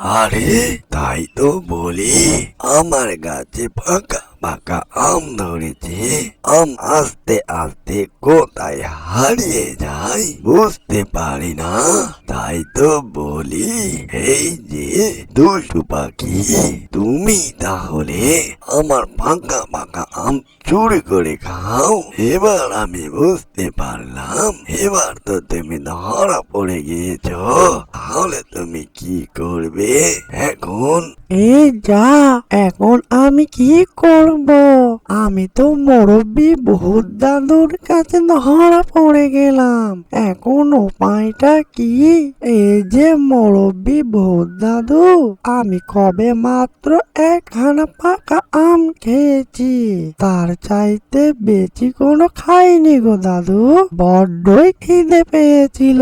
আরে তাই তো বলি, আমার গাছে পাকা পাকা আম ধরেছে। আম আস্তে আস্তে কোথায় হারিয়ে যায় বুঝতে পারি না। তাই তো বলি, এই যে দুষ্টু পাখি, তুমি তাহলে আমার পাকা পাকা আম চুরি করে খাও। এবার আমি বুঝতে পারলাম, এবার তো তুমি ধরা পড়ে গিয়েছো। তাহলে তুমি কি করবে এখন? এই যা, এখন আমি কি করব? আমি তো মুরব্বি ভূত দাদুর কাছে ধরা পড়ে গেলাম। এখন উপায়টা কি? এই যে মুরব্বি ভূত দাদু, আমি কবে মাত্র একখানা পাকা আম খেয়েছি, তার চাইতে বেশি কোনো খাইনি গো দাদু। বড্ডই খিদে পেয়েছিল,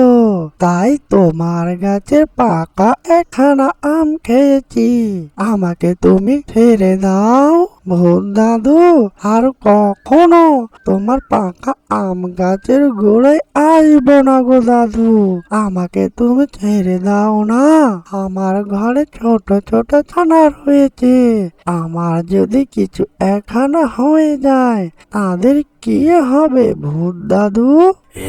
তাই তোমার গাছের পাকা একখানা আম খেয়েছি। আমাকে তুমি ছেড়ে দাও ভূত দাদু। আর কখনো তোমার পাকা আম গাছের গোড়ায় আসবো না গো দাদু। আমাকে তুমি ছেড়ে দাও না। আমার ঘরে ছোট ছোট ছানা রয়েছে, আমার যদি কিছু একখানা হয়ে যায় তাদের কি হবে ভূত দাদু?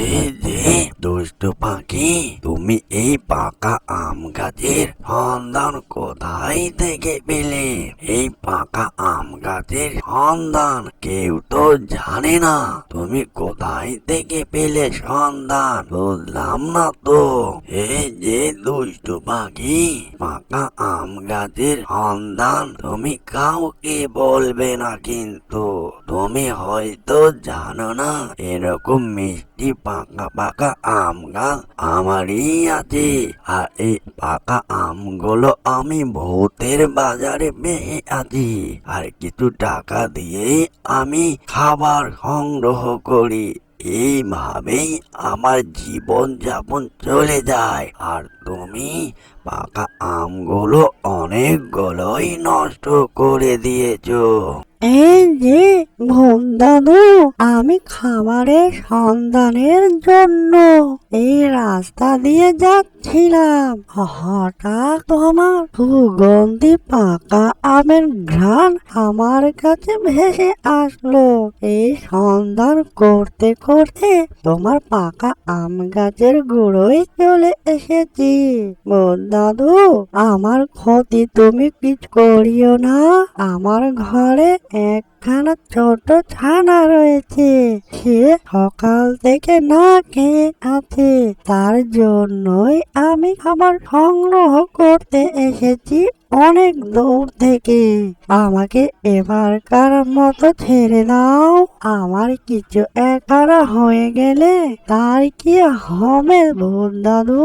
এই যে দুষ্টু পাখি, তুমি এই পাকা আম গাছের সন্ধান কোথায় থেকে পেলে? এই পাকা আম গাছের সন্ধান কেউ তো জানে না। তুমি কোথায় থেকে পেলে সন্ধান বুঝলাম না তো। এই যে দুষ্টু পাখি, পাকা আম গাছের সন্ধান তুমি কাউকে বলবে না, কিন্তু তুমি হয়তো জানো না এরকম মিষ্টি পাকা পাকা আম গাছ আমারই আছে। আর এই পাকা আমগুলো আমি ভূতের বাজারে পেয়ে আছি, আর কিছু টাকা দিয়ে আমি খাবার সংগ্রহ করি। এইভাবেই আমার জীবন যাপন চলে যায়। আর তুমি পাকা আমগুলো অনেকগুলোই নষ্ট করে দিয়েছো। এই যে ভূত দাদু, আমি খাবারের সন্ধানের জন্য এই রাস্তা দিয়ে যাচ্ছিলাম, হঠাৎ তোমার সুগন্ধি পাকা আমের ঘ্রাণ আমার কাছে ভেসে আসলো। এই সন্ধান করতে করতে তোমার পাকা আম গাছের গুঁড়োয় চলে এসেছি। ভূত দাদু, আমার ক্ষতি তুমি কিছু করিও না। আমার ঘরে একখানা ছোট ছানা রয়েছে, সে সকাল থেকে না খেয়ে আছে। তার জন্যই আমি খাবার সংগ্রহ করতে এসেছি অনেক দূর থেকে। আমাকে এবারকার মতো ছেড়ে দাও। আমার কিছু একখানা হয়ে গেলে তার কি হবে ভূত দাদু?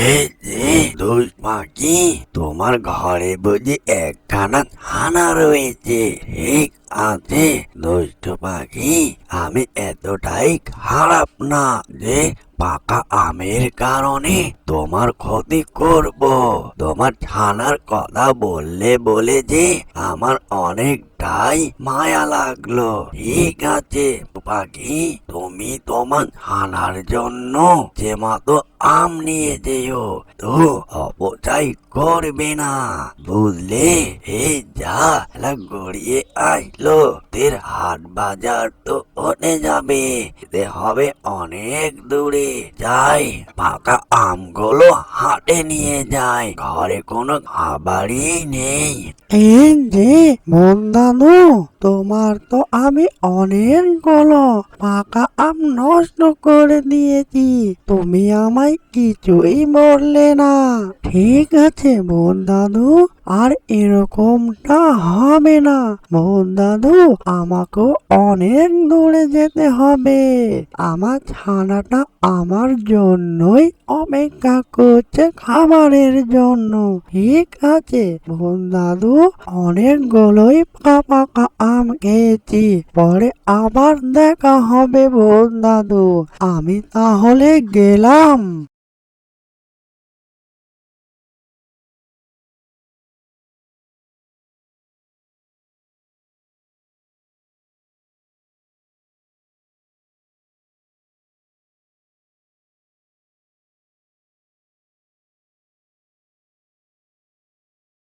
এই যে দুই পাখি, তোমার ঘরে বুঝি একখানা ছানা রয়েছে? ঠিক আছে দুষ্ট পাখি, আমি এতটাই খারাপ না যে পাকা আমের কারণে তোমার ক্ষতি করব। তোমার ছানার কথা বললে বলে যে আমার অনেকটাই মায়া লাগলো। ঠিক আছে পাখি, তুমি তোমার ছানার জন্য যে মতো আম নিয়ে যেও, তো অপচয় করবে না, বুঝলে? এই যা গড়িয়ে আসলো, তোর হাট বাজার তো হতে যাবে, যেতে হবে অনেক দূরে। যাই পাকা আমগুলো হাটে নিয়ে যাই, ঘরে কোনো খাবারই নেই। এই যে ভূত দাদু, তোমার তো আমি অনেকগুলো পাকা আম নষ্ট করে দিয়েছি, তুমি আমায় কিছুই বললে না। ঠিক আছে ভূত দাদু, আর এরকমটা হবে না। ভূত দাদু, আমাকেও অনেক দূরে যেতে হবে। আমার ছানাটা আমার জন্যই অপেক্ষা করছে খাবারের জন্য। ঠিক আছে ভূত দাদু, অনেকগুলোই পাকা আম খেয়েছি, পরে আবার দেখা হবে ভূত দাদু। আমি তাহলে গেলাম।